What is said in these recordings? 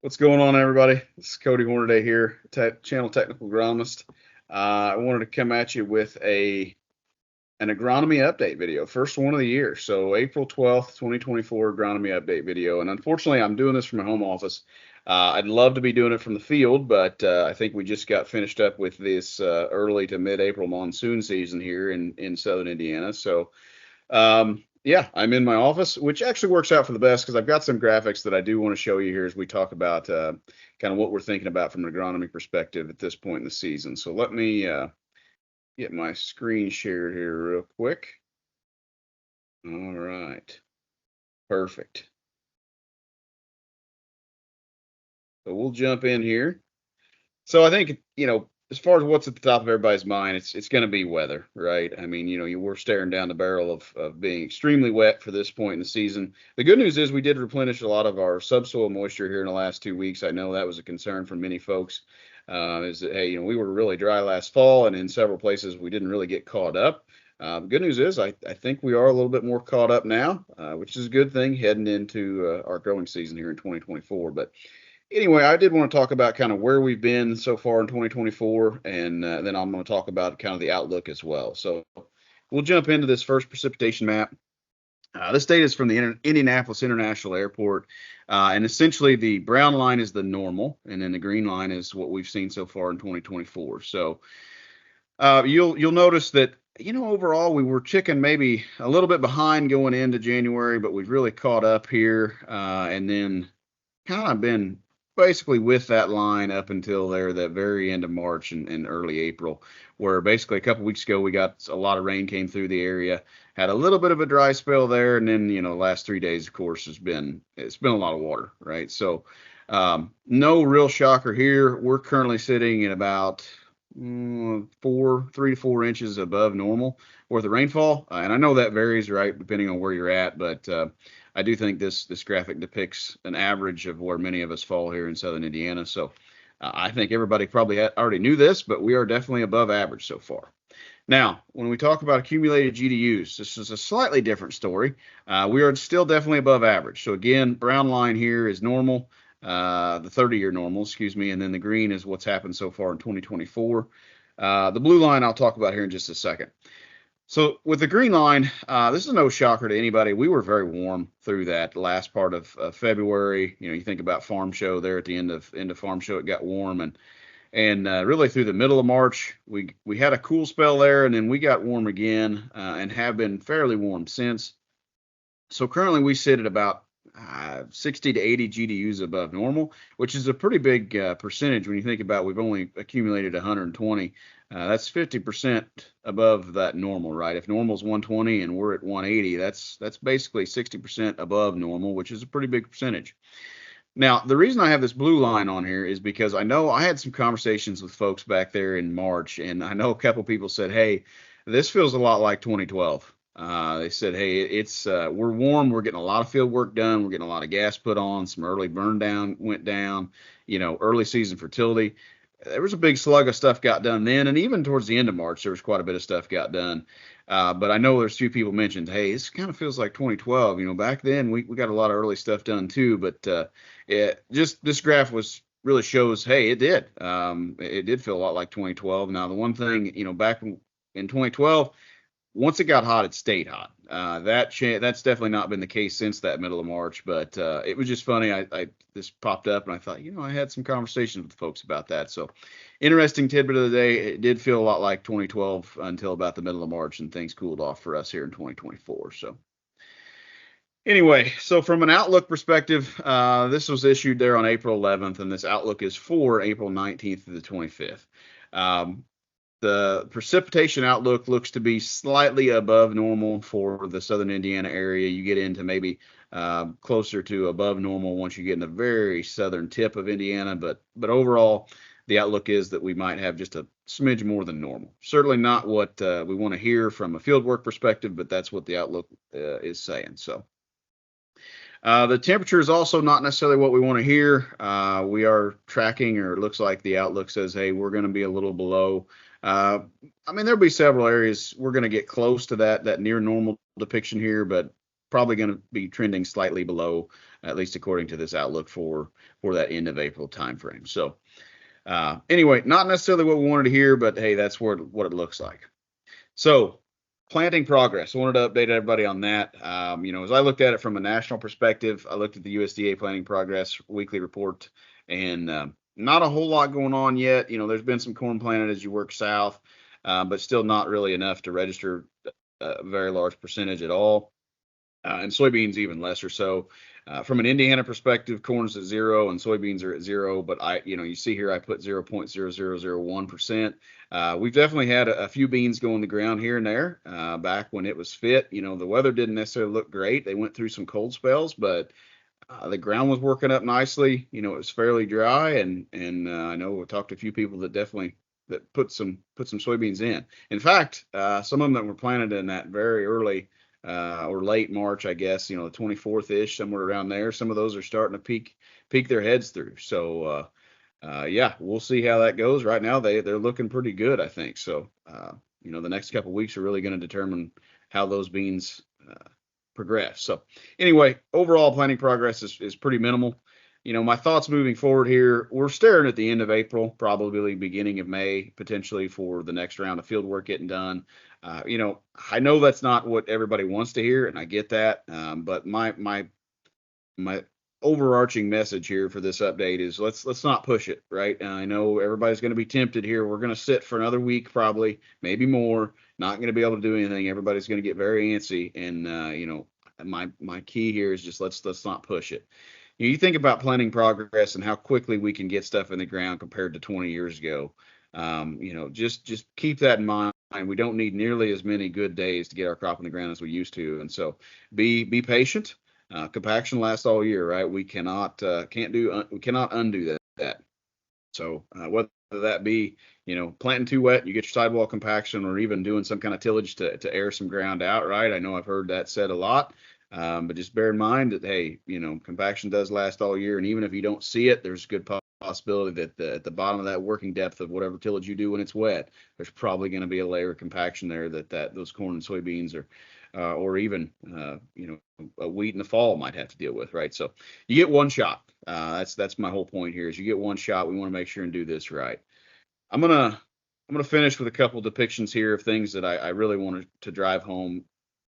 What's going on, everybody? This is Cody Hornaday here, Channel Technical Agronomist. I wanted to come at you with an agronomy update video, first one of the year. So April 12th, 2024 agronomy update video. And unfortunately, I'm doing this from my home office. I'd love to be doing it from the field, but I think we just got finished up with this early to mid-April monsoon season here in southern Indiana. So yeah, I'm in my office, which actually works out for the best because I've got some graphics that I do want to show you here as we talk about kind of what we're thinking about from an agronomy perspective at this point in the season. So let me get my screen shared here real quick. All right, perfect. So we'll jump in here. So I think, as far as what's at the top of everybody's mind, it's going to be weather, right? I mean, we're staring down the barrel of being extremely wet for this point in the season. The good news is we did replenish a lot of our subsoil moisture here in the last 2 weeks. I know that was a concern for many folks. Is that, hey, we were really dry last fall, and in several places we didn't really get caught up. The good news is I think we are a little bit more caught up now, which is a good thing heading into our growing season here in 2024. But anyway, I did want to talk about kind of where we've been so far in 2024, and then I'm going to talk about kind of the outlook as well. So we'll jump into this first precipitation map. This data is from the Indianapolis International Airport, and essentially the brown line is the normal, and then the green line is what we've seen so far in 2024. So you'll notice that overall we were ticking maybe a little bit behind going into January, but we've really caught up here, and then kind of been basically with that line up until there, that very end of March and early April, where basically a couple weeks ago we got a lot of rain came through the area, had a little bit of a dry spell there, and then the last 3 days, of course, it's been a lot of water, right? So no real shocker here. We're currently sitting at about 3 to 4 inches above normal worth of rainfall, and I know that varies, right, depending on where you're at, but I do think this graphic depicts an average of where many of us fall here in southern Indiana. So I think everybody probably already knew this, but we are definitely above average so far. Now, when we talk about accumulated GDUs, this is a slightly different story. We are still definitely above average. So again, brown line here is normal, the 30-year normal, excuse me, and then the green is what's happened so far in 2024. The blue line I'll talk about here in just a second. So with the green line, this is no shocker to anybody. We were very warm through that last part of February. You think about Farm Show there at the end of Farm Show, it got warm, and really through the middle of March, we had a cool spell there, and then we got warm again, and have been fairly warm since. So currently we sit at about 60 to 80 GDUs above normal, which is a pretty big percentage when you think about we've only accumulated 120. That's 50% above that normal, right? If normal is 120 and we're at 180, that's basically 60% above normal, which is a pretty big percentage. Now, the reason I have this blue line on here is because I know I had some conversations with folks back there in March, and I know a couple people said, hey, this feels a lot like 2012. They said, hey, it's we're warm, we're getting a lot of field work done, we're getting a lot of gas put on, some early burn down went down, early season fertility. There was a big slug of stuff got done then, and even towards the end of March, there was quite a bit of stuff got done. But I know there's a few people mentioned, hey, this kind of feels like 2012. Back then we got a lot of early stuff done too, but just this graph really shows, hey, it did. It did feel a lot like 2012. Now, the one thing, back in 2012, once it got hot, it stayed hot. That's definitely not been the case since that middle of March, but it was just funny. I this popped up and I thought, I had some conversations with folks about that. So interesting tidbit of the day. It did feel a lot like 2012 until about the middle of March, and things cooled off for us here in 2024. So anyway, so from an outlook perspective, this was issued there on April 11th, and this outlook is for April 19th to the 25th. The precipitation outlook looks to be slightly above normal for the southern Indiana area. You get into maybe closer to above normal once you get in the very southern tip of Indiana, but overall, the outlook is that we might have just a smidge more than normal. Certainly not what we want to hear from a fieldwork perspective, but that's what the outlook is saying. So the temperature is also not necessarily what we want to hear. We are tracking, or it looks like the outlook says, hey, we're going to be a little below. There'll be several areas we're going to get close to that near normal depiction here, but probably going to be trending slightly below, at least according to this outlook for that end of April timeframe. So anyway, not necessarily what we wanted to hear, but hey, that's what it looks like. So planting progress. I wanted to update everybody on that. As I looked at it from a national perspective, I looked at the USDA planting progress weekly report, and not a whole lot going on yet. There's been some corn planted as you work south, but still not really enough to register a very large percentage at all. And soybeans even lesser so. From an Indiana perspective, corn's at 0 and soybeans are at 0. But you see here, I put 0.0001%. We've definitely had a few beans go in the ground here and there back when it was fit. The weather didn't necessarily look great. They went through some cold spells, but the ground was working up nicely. It was fairly dry, and I know we talked to a few people that definitely that put some soybeans in. In fact, some of them that were planted in that very early or late March, I guess, the 24th ish, somewhere around there. Some of those are starting to peek their heads through. So yeah, we'll see how that goes. Right now, they're looking pretty good, I think. So the next couple of weeks are really going to determine how those beans progress. So anyway, overall planting progress is pretty minimal. My thoughts moving forward here, we're staring at the end of April, probably beginning of May, potentially for the next round of field work getting done. I know that's not what everybody wants to hear, and I get that. But my overarching message here for this update is let's not push it, right? I know everybody's going to be tempted here. We're going to sit for another week, probably, maybe more. Not going to be able to do anything. Everybody's going to get very antsy, and my key here is just let's not push it. You think about planting progress and how quickly we can get stuff in the ground compared to 20 years ago. Just keep that in mind. We don't need nearly as many good days to get our crop in the ground as we used to, and so be patient. Compaction lasts all year, right? We cannot undo that. So whether that be planting too wet, you get your sidewall compaction, or even doing some kind of tillage to air some ground out, right? I know I've heard that said a lot. But just bear in mind that, hey, compaction does last all year. And even if you don't see it, there's a good possibility that at the bottom of that working depth of whatever tillage you do when it's wet, there's probably going to be a layer of compaction there that those corn and soybeans or even, a wheat in the fall might have to deal with, right? So you get one shot. That's my whole point here is you get one shot. We want to make sure and do this right. I'm gonna finish with a couple depictions here of things that I really wanted to drive home.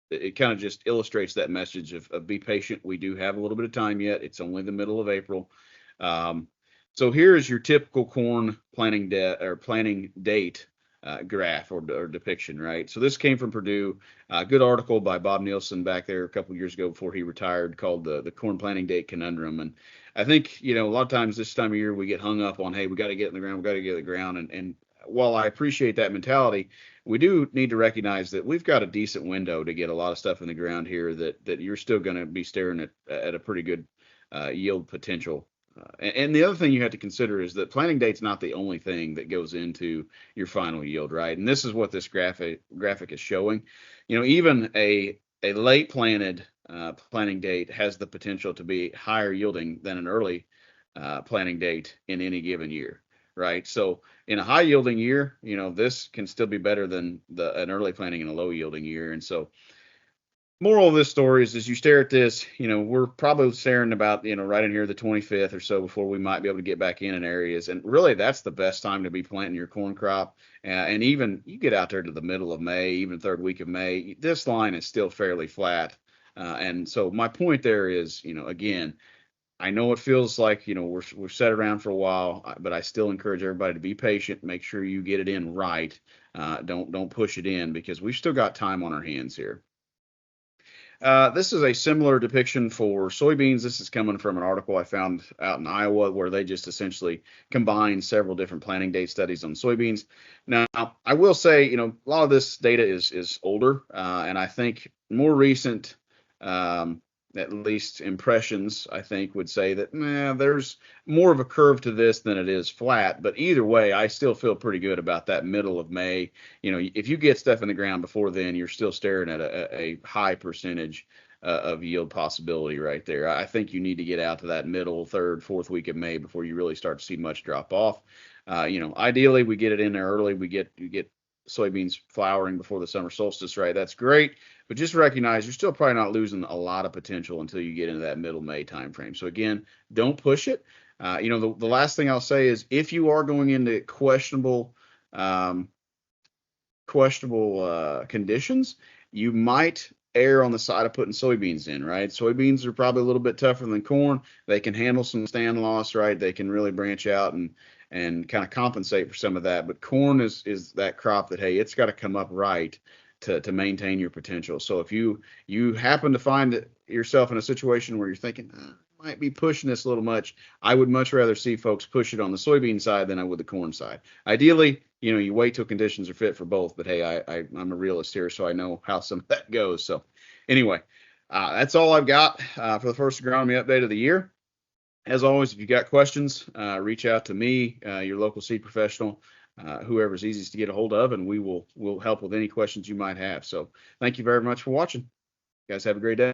It kind of just illustrates that message of be patient. We do have a little bit of time yet. It's only the middle of April. So here is your typical corn planting date graph or depiction, right? So this came from Purdue. Good article by Bob Nielsen back there a couple of years ago before he retired called the corn planting date conundrum. And I think, a lot of times this time of year we get hung up on, hey, we got to get in the ground, we got to get in the ground. And while I appreciate that mentality, we do need to recognize that we've got a decent window to get a lot of stuff in the ground here that you're still going to be staring at a pretty good yield potential. And the other thing you have to consider is that planting date's not the only thing that goes into your final yield, right? And this is what this graphic is showing. Even a late planted planting date has the potential to be higher yielding than an early planting date in any given year, right? So in a high yielding year, this can still be better than an early planting in a low yielding year. And so moral of this story is as you stare at this, we're probably staring about, right in here the 25th or so before we might be able to get back in areas. And really that's the best time to be planting your corn crop. And even you get out there to the middle of May, even third week of May, this line is still fairly flat. And so my point there is, again, I know it feels like, we're set around for a while, but I still encourage everybody to be patient, make sure you get it in right. Don't push it in because we've still got time on our hands here. This is a similar depiction for soybeans. This is coming from an article I found out in Iowa where they just essentially combined several different planting date studies on soybeans. Now, I will say, a lot of this data is older, and I think more recent, at least impressions, I think would say that there's more of a curve to this than it is flat. But either way, I still feel pretty good about that middle of May. If you get stuff in the ground before then, you're still staring at a high percentage of yield possibility right there. I think you need to get out to that middle, third, fourth week of May before you really start to see much drop off. Ideally we get it in there early. We get soybeans flowering before the summer solstice, right? That's great, but just recognize you're still probably not losing a lot of potential until you get into that middle May timeframe. So again, don't push it. The last thing I'll say is if you are going into um, questionable conditions, you might err on the side of putting soybeans in, right? Soybeans are probably a little bit tougher than corn. They can handle some stand loss, right? They can really branch out and kind of compensate for some of that. But corn is that crop that, hey, it's got to come up right to maintain your potential. So if you happen to find yourself in a situation where you're thinking, might be pushing this a little much, I would much rather see folks push it on the soybean side than I would the corn side. Ideally, you wait till conditions are fit for both. But hey, I'm a realist here, so I know how some of that goes. So anyway, that's all I've got for the first agronomy update of the year. As always, if you got questions, reach out to me, your local seed professional, whoever's easiest to get a hold of, and we'll help with any questions you might have. So thank you very much for watching. You guys have a great day.